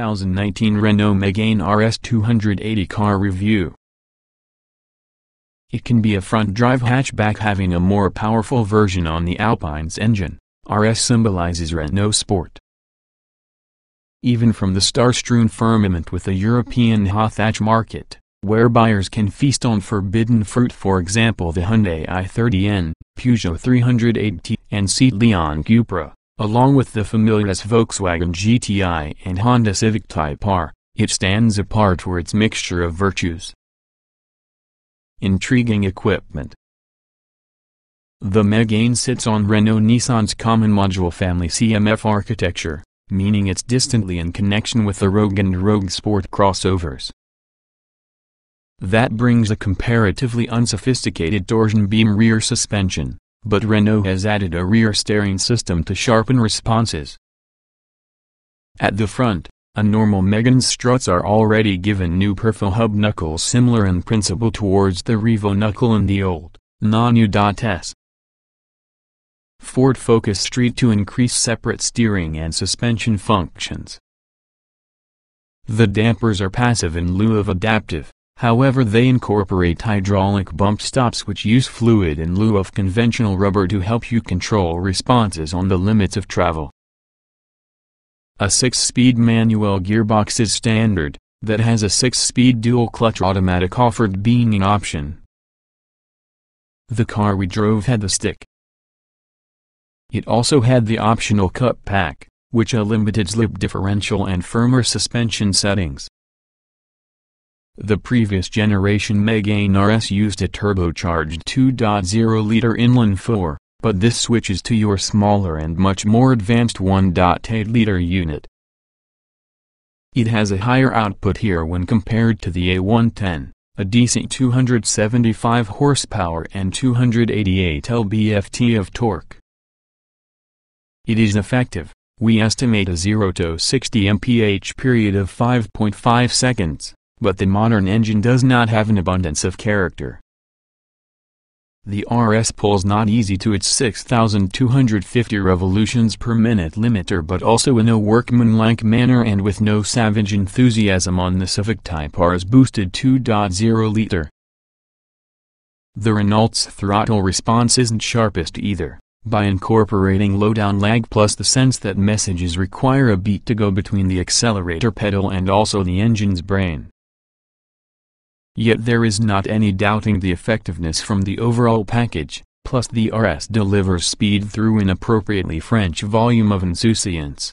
2019 Renault Mégane RS 280 car review. It can be a front-drive hatchback having a more powerful version on the Alpine's engine. RS symbolizes Renault Sport. Even from the star-strewn firmament with the European high-hatch market, where buyers can feast on forbidden fruit, for example the Hyundai i30N, Peugeot 308T, and Seat Leon Cupra, along with the familiar Volkswagen GTI and Honda Civic Type R, it stands apart for its mixture of virtues. Intriguing equipment. The Mégane sits on Renault-Nissan's common module family CMF architecture, meaning it's distantly in connection with the Rogue and Rogue Sport crossovers. That brings a comparatively unsophisticated torsion beam rear suspension, but Renault has added a rear steering system to sharpen responses. At the front, a normal Mégane's struts are already given new Perfo hub knuckles similar in principle towards the Revo knuckle in the old, non-U.S. Ford Focus Street to increase separate steering and suspension functions. The dampers are passive in lieu of adaptive, however they incorporate hydraulic bump stops which use fluid in lieu of conventional rubber to help you control responses on the limits of travel. A 6-speed manual gearbox is standard, that has a 6-speed dual-clutch automatic offered being an option. The car we drove had the stick. It also had the optional cup pack, which a limited slip differential and firmer suspension settings. The previous generation Mégane RS used a turbocharged 2.0-liter inline 4, but this switches to your smaller and much more advanced 1.8-liter unit. It has a higher output here when compared to the A110, a decent 275 horsepower and 288 lb-ft of torque. It is effective. We estimate a 0 to 60 mph period of 5.5 seconds, but the modern engine does not have an abundance of character. The RS pulls not easy to its 6,250 revolutions per minute limiter, but also in a workmanlike manner and with no savage enthusiasm on the Civic Type R's boosted 2.0-liter. The Renault's throttle response isn't sharpest either, by incorporating low-down lag plus the sense that messages require a beat to go between the accelerator pedal and also the engine's brain. Yet there is not any doubting the effectiveness from the overall package, plus the RS delivers speed through an appropriately French volume of insouciance.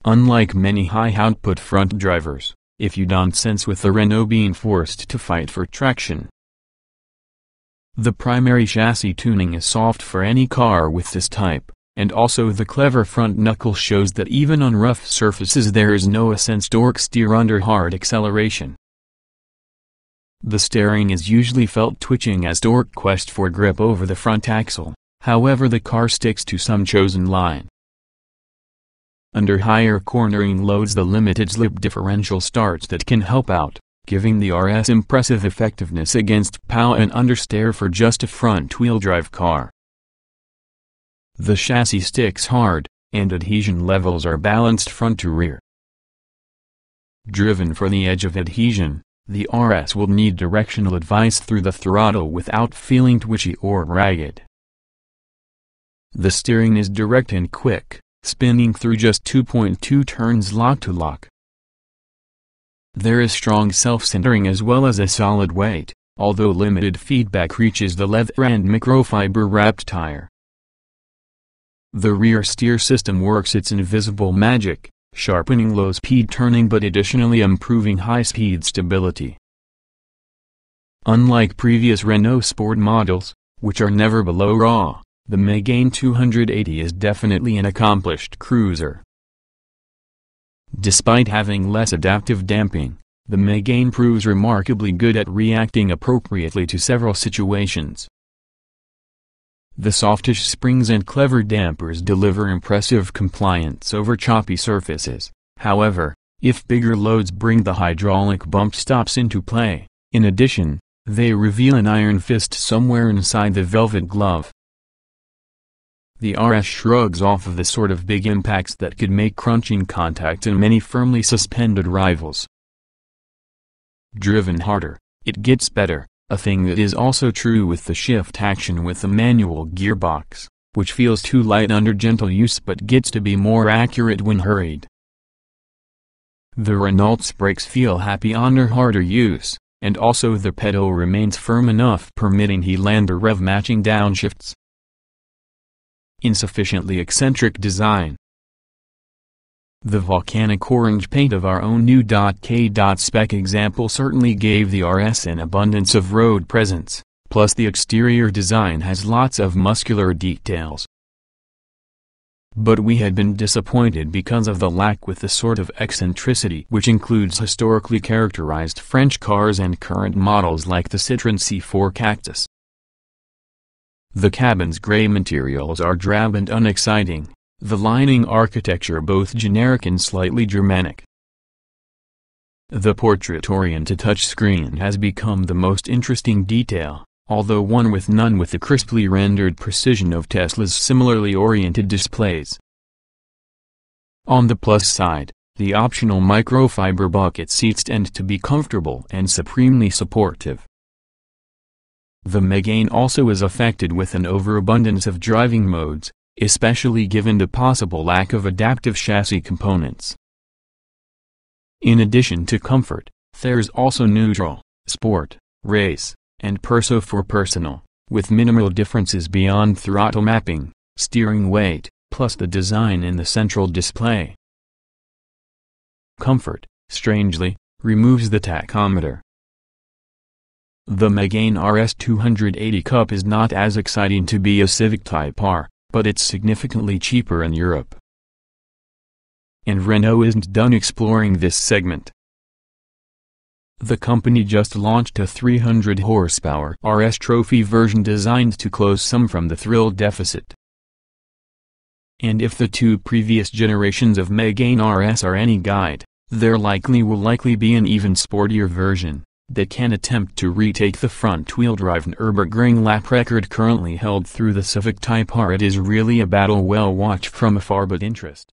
Unlike many high-output front drivers, if you don't sense with the Renault being forced to fight for traction. The primary chassis tuning is soft for any car with this type, and also the clever front knuckle shows that even on rough surfaces there is no sense torque steer under hard acceleration. The steering is usually felt twitching as torque quest for grip over the front axle, however the car sticks to some chosen line. Under higher cornering loads the limited slip differential starts that can help out, giving the RS impressive effectiveness against pow and understeer for just a front-wheel drive car. The chassis sticks hard, and adhesion levels are balanced front to rear. Driven for the edge of adhesion, the RS will need directional advice through the throttle without feeling twitchy or ragged. The steering is direct and quick, spinning through just 2.2 turns lock to lock. There is strong self-centering as well as a solid weight, although limited feedback reaches the leather and microfiber wrapped tire. The rear steer system works its invisible magic, sharpening low-speed turning but additionally improving high-speed stability. Unlike previous Renault Sport models, which are never below raw, the Mégane 280 is definitely an accomplished cruiser. Despite having less adaptive damping, the Mégane proves remarkably good at reacting appropriately to several situations. The softish springs and clever dampers deliver impressive compliance over choppy surfaces. However, if bigger loads bring the hydraulic bump stops into play, in addition, they reveal an iron fist somewhere inside the velvet glove. the RS shrugs off of the sort of big impacts that could make crunching contact in many firmly suspended rivals. Driven harder, it gets better, a thing that is also true with the shift action with the manual gearbox, which feels too light under gentle use but gets to be more accurate when hurried. The Renault's brakes feel happy under harder use, and also the pedal remains firm enough permitting heel-lander rev-matching downshifts. Insufficiently eccentric design. The volcanic orange paint of our own new K spec example certainly gave the RS an abundance of road presence, plus the exterior design has lots of muscular details. But we had been disappointed because of the lack with the sort of eccentricity which includes historically characterized French cars and current models like the Citroën C4 Cactus. The cabin's gray materials are drab and unexciting, the lining architecture both generic and slightly Germanic. The portrait-oriented touchscreen has become the most interesting detail, although one with none with the crisply rendered precision of Tesla's similarly oriented displays. On the plus side, the optional microfiber bucket seats tend to be comfortable and supremely supportive. The Mégane also is affected with an overabundance of driving modes, especially given the possible lack of adaptive chassis components. In addition to comfort, there's also neutral, sport, race, and perso for personal, with minimal differences beyond throttle mapping, steering weight, plus the design in the central display. Comfort, strangely, removes the tachometer. The Mégane RS 280 Cup is not as exciting to be a Civic Type R, but it's significantly cheaper in Europe. And Renault isn't done exploring this segment. The company just launched a 300 horsepower RS Trophy version designed to close some from the thrill deficit. And if the two previous generations of Mégane RS are any guide, there will be an even sportier version that can attempt to retake the front-wheel drive Nürburgring lap record currently held through the Civic Type R. It is really a battle well watched from afar but interest.